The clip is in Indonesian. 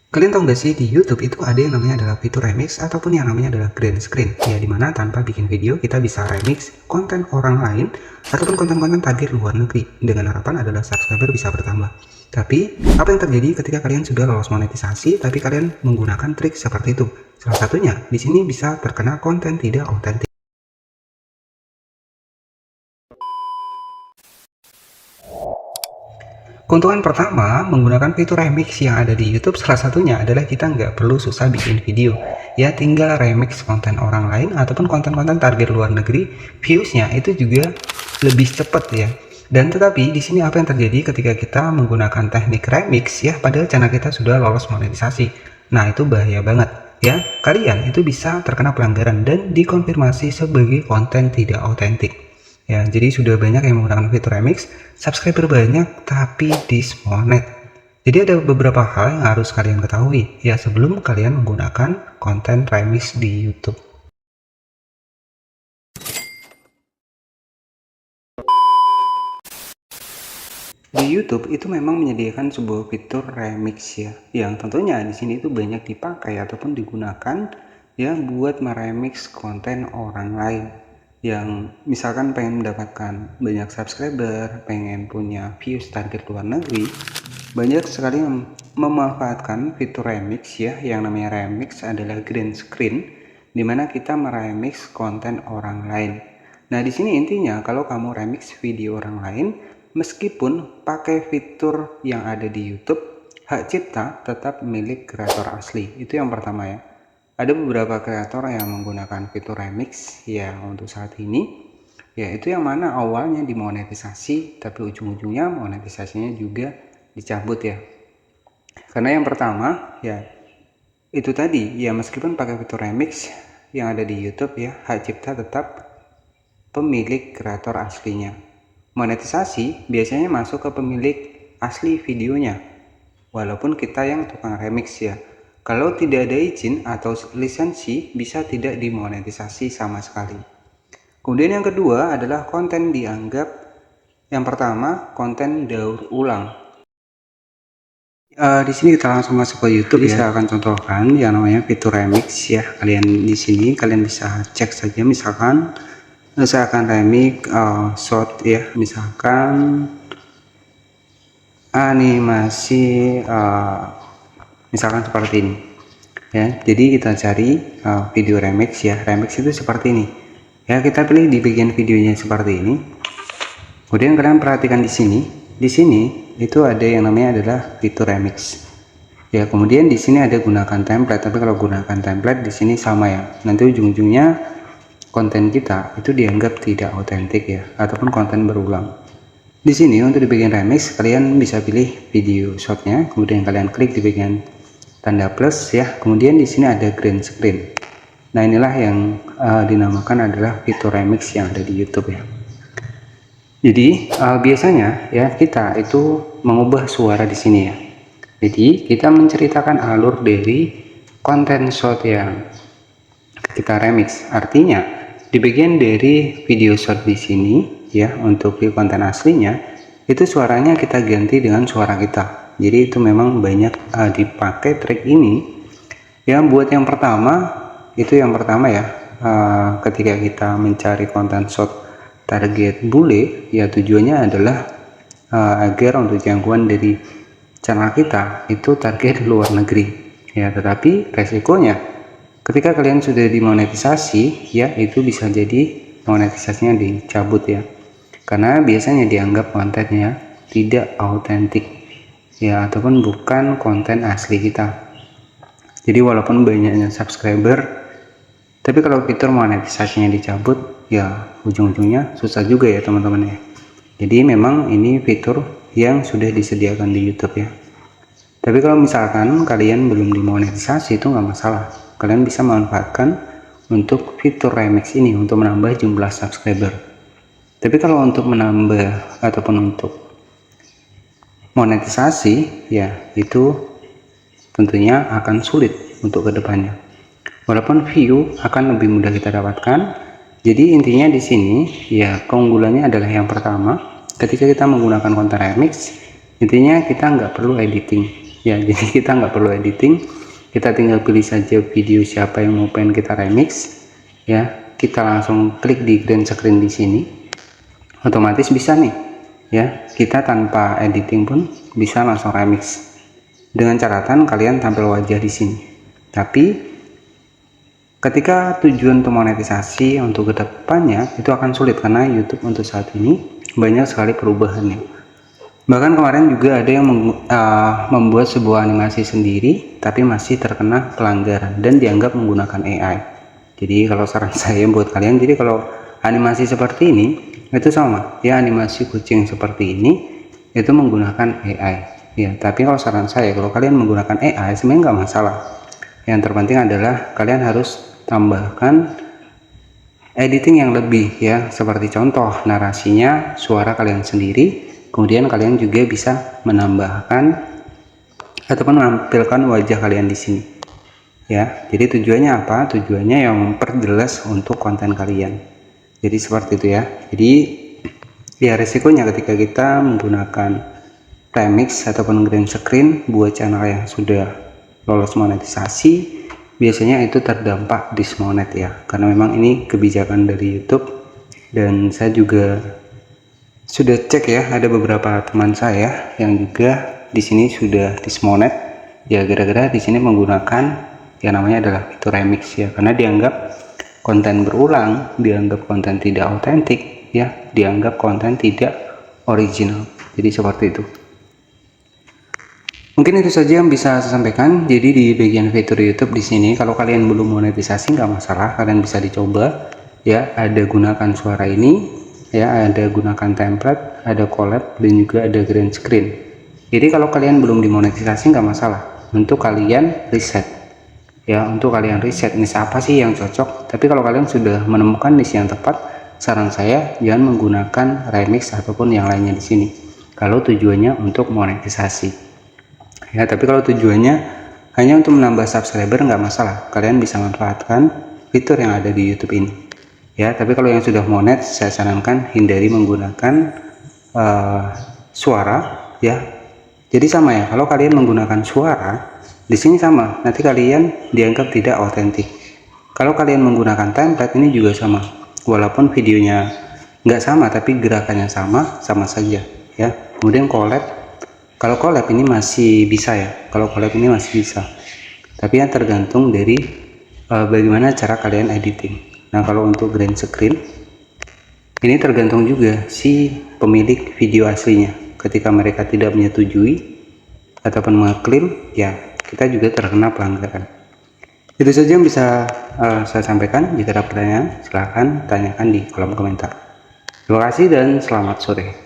Kalian tahu nggak sih, di YouTube itu ada yang namanya adalah fitur remix ataupun yang namanya adalah green screen. Ya, dimana tanpa bikin video kita bisa remix konten orang lain ataupun konten-konten target luar negeri dengan harapan adalah subscriber bisa bertambah. Tapi apa yang terjadi ketika kalian sudah lolos monetisasi tapi kalian menggunakan trik seperti itu? Salah satunya di sini bisa terkena konten tidak otentik. Keuntungan pertama, menggunakan fitur remix yang ada di YouTube salah satunya adalah kita nggak perlu susah bikin video. Ya, tinggal remix konten orang lain ataupun konten-konten target luar negeri, viewsnya itu juga lebih cepat ya. Dan tetapi di sini apa yang terjadi ketika kita menggunakan teknik remix ya, padahal channel kita sudah lolos monetisasi. Nah, itu bahaya banget ya. Kalian itu bisa terkena pelanggaran dan dikonfirmasi sebagai konten tidak otentik. Ya, jadi sudah banyak yang menggunakan fitur remix, subscriber banyak tapi dismonet. Jadi ada beberapa hal yang harus kalian ketahui ya sebelum kalian menggunakan konten remix di YouTube. Di YouTube itu memang menyediakan sebuah fitur remix ya, yang tentunya di sini itu banyak dipakai ataupun digunakan ya buat meremix konten orang lain. Yang misalkan pengen mendapatkan banyak subscriber, pengen punya views target luar negeri, banyak sekali yang memanfaatkan fitur remix ya. Yang namanya remix adalah green screen, dimana kita meremix konten orang lain. Nah, di sini intinya kalau kamu remix video orang lain, meskipun pakai fitur yang ada di YouTube, hak cipta tetap milik kreator asli. Itu yang pertama ya. Ada beberapa kreator yang menggunakan fitur remix ya untuk saat ini, yaitu yang mana awalnya dimonetisasi tapi ujung-ujungnya monetisasinya juga dicabut ya. Karena yang pertama ya itu tadi ya, meskipun pakai fitur remix yang ada di YouTube ya, hak cipta tetap pemilik kreator aslinya. Monetisasi biasanya masuk ke pemilik asli videonya, walaupun kita yang tukang remix ya. Kalau tidak ada izin atau lisensi, bisa tidak dimonetisasi sama sekali. Kemudian yang kedua adalah konten dianggap, yang pertama konten daur ulang. Di sini kita langsung masuk ke YouTube. Jadi saya akan contohkan yang namanya fitur remix ya. Kalian di sini kalian bisa cek saja, misalkan saya akan remix short ya, misalkan animasi misalkan seperti ini ya. Jadi kita cari video remix ya. Remix itu seperti ini ya, kita pilih di bagian videonya seperti ini. Kemudian kalian perhatikan di sini itu ada yang namanya adalah fitur remix ya. Kemudian di sini ada gunakan template, tapi kalau gunakan template di sini sama ya, nanti ujung-ujungnya konten kita itu dianggap tidak otentik ya, ataupun konten berulang. Di sini untuk di bagian remix kalian bisa pilih video shotnya, kemudian kalian klik di bagian tanda plus ya. Kemudian di sini ada green screen. Nah, inilah yang dinamakan adalah fitur remix yang ada di YouTube ya. Jadi biasanya ya kita itu mengubah suara di sini ya. Jadi kita menceritakan alur dari konten shot yang kita remix. Artinya di bagian dari video shot di sini ya, untuk di konten aslinya itu suaranya kita ganti dengan suara kita. Jadi itu memang banyak dipakai trik ini ya. Buat yang pertama ya, ketika kita mencari konten shot target bule ya, tujuannya adalah agar untuk jangkauan dari channel kita itu target luar negeri ya. Tetapi resikonya ketika kalian sudah dimonetisasi ya, itu bisa jadi monetisasinya dicabut ya, karena biasanya dianggap kontennya tidak autentik ya, ataupun bukan konten asli kita. Jadi walaupun banyaknya subscriber, tapi kalau fitur monetisasinya dicabut ya, ujung-ujungnya susah juga ya teman-teman ya. Jadi memang ini fitur yang sudah disediakan di YouTube ya. Tapi kalau misalkan kalian belum dimonetisasi itu nggak masalah, kalian bisa manfaatkan untuk fitur remix ini untuk menambah jumlah subscriber. Tapi kalau untuk menambah ataupun untuk monetisasi ya, itu tentunya akan sulit untuk kedepannya. Walaupun view akan lebih mudah kita dapatkan. Jadi intinya di sini ya, keunggulannya adalah yang pertama, ketika kita menggunakan konten remix, intinya kita nggak perlu editing ya. Jadi kita nggak perlu editing, kita tinggal pilih saja video siapa yang mau pengen kita remix ya. Kita langsung klik di green screen di sini, otomatis bisa nih ya, kita tanpa editing pun bisa langsung remix. Dengan catatan kalian tampil wajah di sini. Tapi ketika tujuan untuk monetisasi untuk kedepannya itu akan sulit, karena YouTube untuk saat ini banyak sekali perubahannya. Bahkan kemarin juga ada yang membuat sebuah animasi sendiri tapi masih terkena pelanggaran dan dianggap menggunakan AI. Jadi kalau saran saya buat kalian, jadi kalau animasi seperti ini itu sama ya, animasi kucing seperti ini itu menggunakan AI ya. Tapi kalau saran saya, kalau kalian menggunakan AI sebenarnya nggak masalah. Yang terpenting adalah kalian harus tambahkan editing yang lebih ya, seperti contoh narasinya suara kalian sendiri. Kemudian kalian juga bisa menambahkan ataupun menampilkan wajah kalian di sini ya. Jadi tujuannya apa? Tujuannya yang memperjelas untuk konten kalian. Jadi seperti itu ya. Jadi ya, resikonya ketika kita menggunakan remix ataupun green screen buat channel yang sudah lolos monetisasi, biasanya itu terdampak dismonet ya, karena memang ini kebijakan dari YouTube. Dan saya juga sudah cek ya, ada beberapa teman saya yang juga di sini sudah dismonet ya, gara-gara di sini menggunakan yang namanya adalah itu remix ya, karena dianggap konten berulang, dianggap konten tidak autentik ya, dianggap konten tidak original. Jadi seperti itu. Mungkin itu saja yang bisa saya sampaikan. Jadi di bagian fitur YouTube di sini, kalau kalian belum monetisasi nggak masalah, kalian bisa dicoba ya. Ada gunakan suara ini ya, ada gunakan template, ada collab, dan juga ada green screen. Jadi kalau kalian belum dimonetisasi nggak masalah, untuk kalian riset ya, untuk kalian riset niche apa sih yang cocok. Tapi kalau kalian sudah menemukan niche yang tepat, saran saya jangan menggunakan remix ataupun yang lainnya di sini kalau tujuannya untuk monetisasi ya. Tapi kalau tujuannya hanya untuk menambah subscriber nggak masalah, kalian bisa manfaatkan fitur yang ada di YouTube ini ya. Tapi kalau yang sudah monet, saya sarankan hindari menggunakan suara ya. Jadi sama ya, kalau kalian menggunakan suara di sini sama, nanti kalian dianggap tidak otentik. Kalau kalian menggunakan template ini juga sama, walaupun videonya nggak sama tapi gerakannya sama saja ya. Kemudian collab, kalau collab ini masih bisa ya, kalau collab ini masih bisa, tapi yang tergantung dari bagaimana cara kalian editing. Nah kalau untuk green screen ini tergantung juga si pemilik video aslinya. Ketika mereka tidak menyetujui ataupun mengklaim ya, kita juga terkena pelanggaran. Itu saja yang bisa saya sampaikan. Jika ada pertanyaan silahkan tanyakan di kolom komentar. Terima kasih dan selamat sore.